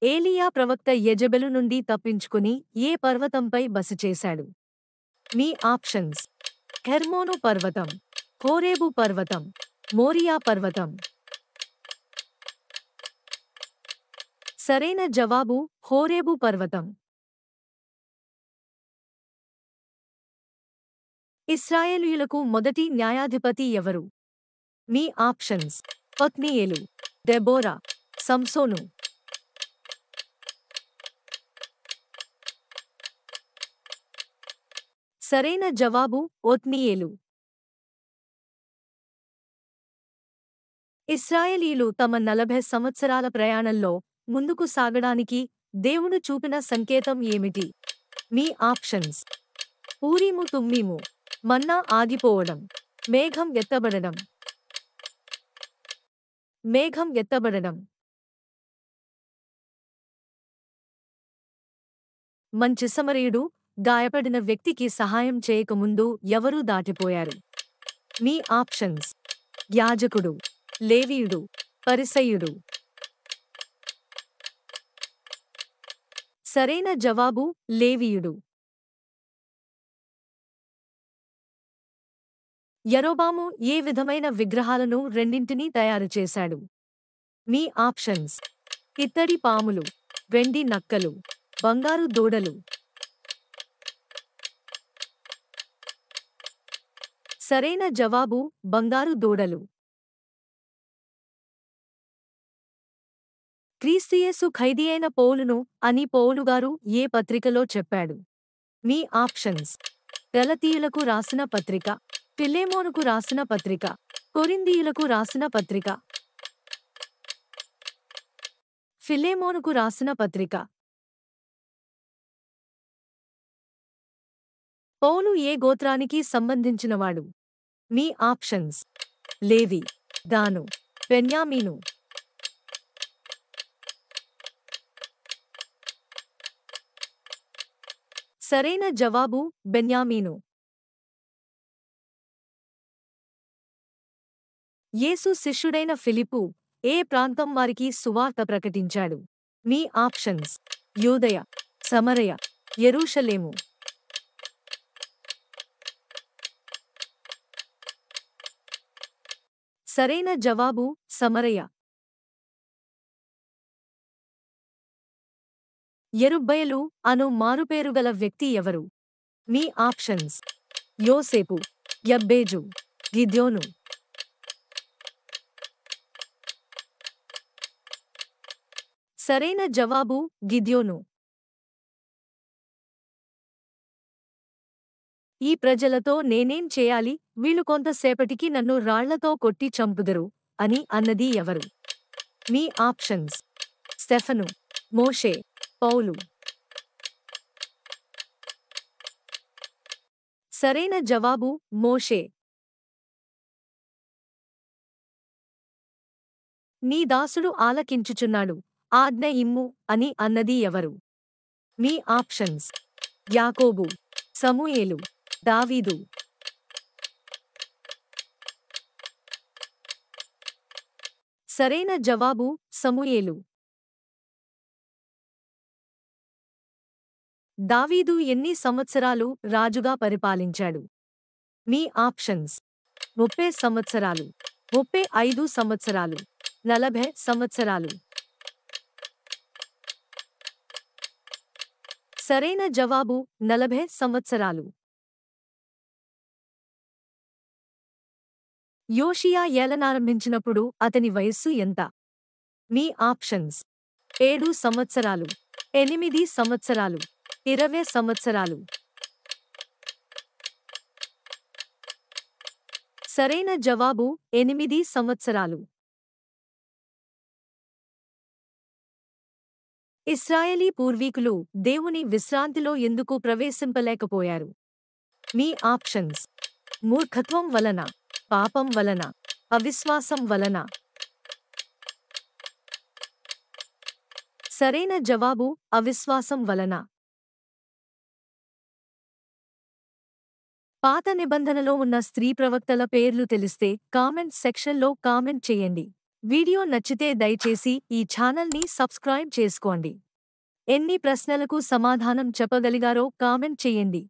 ఏలీయా ప్రవక్త యెజెబెలు నుండి తప్పించుకుని ఏ పర్వతంపై బస చేశాడు? మీ ఆప్షన్స్: హెర్మోను పర్వతం, హోరేబు పర్వతం, మోరియా పర్వతం. సరైన జవాబు హోరేబు పర్వతం. ఇశ్రాయేలీయులకు మొదటి న్యాయాధిపతి ఎవరు? మీ ఆప్షన్స్: ఒత్నీయేలు, దెబోరా, సంసోను. సరైన జవాబు ఒత్నీయేలు. ఇశ్రాయేలీయులు తమ 40 సంవత్సరాల ప్రయాణంలో ముందుకు సాగడానికి దేవుడు చూపిన సంకేతం ఏమిటి? మీ ఆప్షన్స్: ఊరీము తుమ్మీము, మన్నా ఆగిపోవడం, మేఘం ఎత్తబడడం. మేఘం ఎత్తబడడం. మంచి సమరయుడు గాయపడిన వ్యక్తికి సహాయం చేయకముందు ఎవరూ దాటిపోయారు? మీ ఆప్షన్స్: యాజకుడు, లేవీయుడు, పరిసయ్యుడు. సరైన జవాబు లేవీయుడు. యరొబాము ఏ విధమైన విగ్రహాలను రెండింటినీ తయారు చేశాడు? మీ ఆప్షన్స్: ఇత్తడి పాములు, వెండి నక్కలు, బంగారు దూడలు. సరైన జవాబు బంగారు దూడలు. క్రీస్తుయేసు ఖైదీయైన పౌలును అని పౌలుగారు ఏ పత్రికలో చెప్పాడు? మీ ఆప్షన్స్: గలతీయులకు రాసిన పత్రిక, ఫిలెమోనుకు రాసిన పత్రిక, కొరింథీయులకు రాసిన పత్రిక. ఫిలెమోనుకు రాసిన పత్రిక. పౌలు ఏ గోత్రానికి సంబంధించినవాడు? మీ ఆప్షన్స్: లేవి, దాను, బెన్యామీను. సరైన జవాబు బెన్యామీను. యేసు శిష్యుడైన ఫిలిప్పు ఏ ప్రాంతం వారికి సువార్త ప్రకటించాడు? మీ ఆప్షన్స్: యూదయ, సమరయ, యెరూషలేము. సరైన జవాబు సమరయ. యెరుబ్బయలు అను మారుపేరుగల వ్యక్తి ఎవరు? మీ ఆప్షన్స్: యోసేపు, యబ్బేజు, గిద్యోను. సరైన జవాబు గిద్యోను. ఈ ప్రజలతో నేనేం చేయాలి, వీళ్ళు కొంతసేపటికి నన్ను రాళ్లతో కొట్టి చంపుదురు అని అన్నది ఎవరు? మీ ఆప్షన్స్: స్టెఫను, మోషే, పౌలు. సరైన జవాబు మోషే. నీ దాసుడు ఆలకించుచున్నాడు, ఆజ్ఞ ఇమ్ము అని అన్నది ఎవరు? మీ ఆప్షన్స్: యాకోబు, సమూయేలు, దావీదు. సరైన జవాబు సమూయేలు. దావీదు ఎన్ని సంవత్సరాలు రాజుగా పరిపాలించాడు? మీ ఆప్షన్స్: 30 సంవత్సరాలు, 35 సంవత్సరాలు, 40 సంవత్సరాలు. సరైన జవాబు 40 సంవత్సరాలు. యోషియా ఏలనారంభించినప్పుడు అతని వయస్సు ఎంత? మీ ఆప్షన్స్: 7 సంవత్సరాలు, 8 సంవత్సరాలు, 20 సంవత్సరాలు. సరైన జవాబు 8 సంవత్సరాలు. ఇశ్రాయేలీ పూర్వీకులు దేవుని విశ్రాంతిలో ఎందుకు ప్రవేశింపలేకపోయారు? మీ ఆప్షన్స్: మూర్ఖత్వం వలన, పాపం వలన, అవిశ్వాసం వలన. సరైన జవాబు అవిశ్వాసం వలన. పాత నిబంధనలో ఉన్న స్త్రీ ప్రవక్తల పేర్లు తెలిస్తే కామెంట్ సెక్షన్లో కామెంట్ చేయండి. వీడియో నచ్చితే దయచేసి ఈ ఛానల్ని సబ్స్క్రైబ్ చేసుకోండి. ఎన్ని ప్రశ్నలకు సమాధానం చెప్పగలిగారో కామెంట్ చేయండి.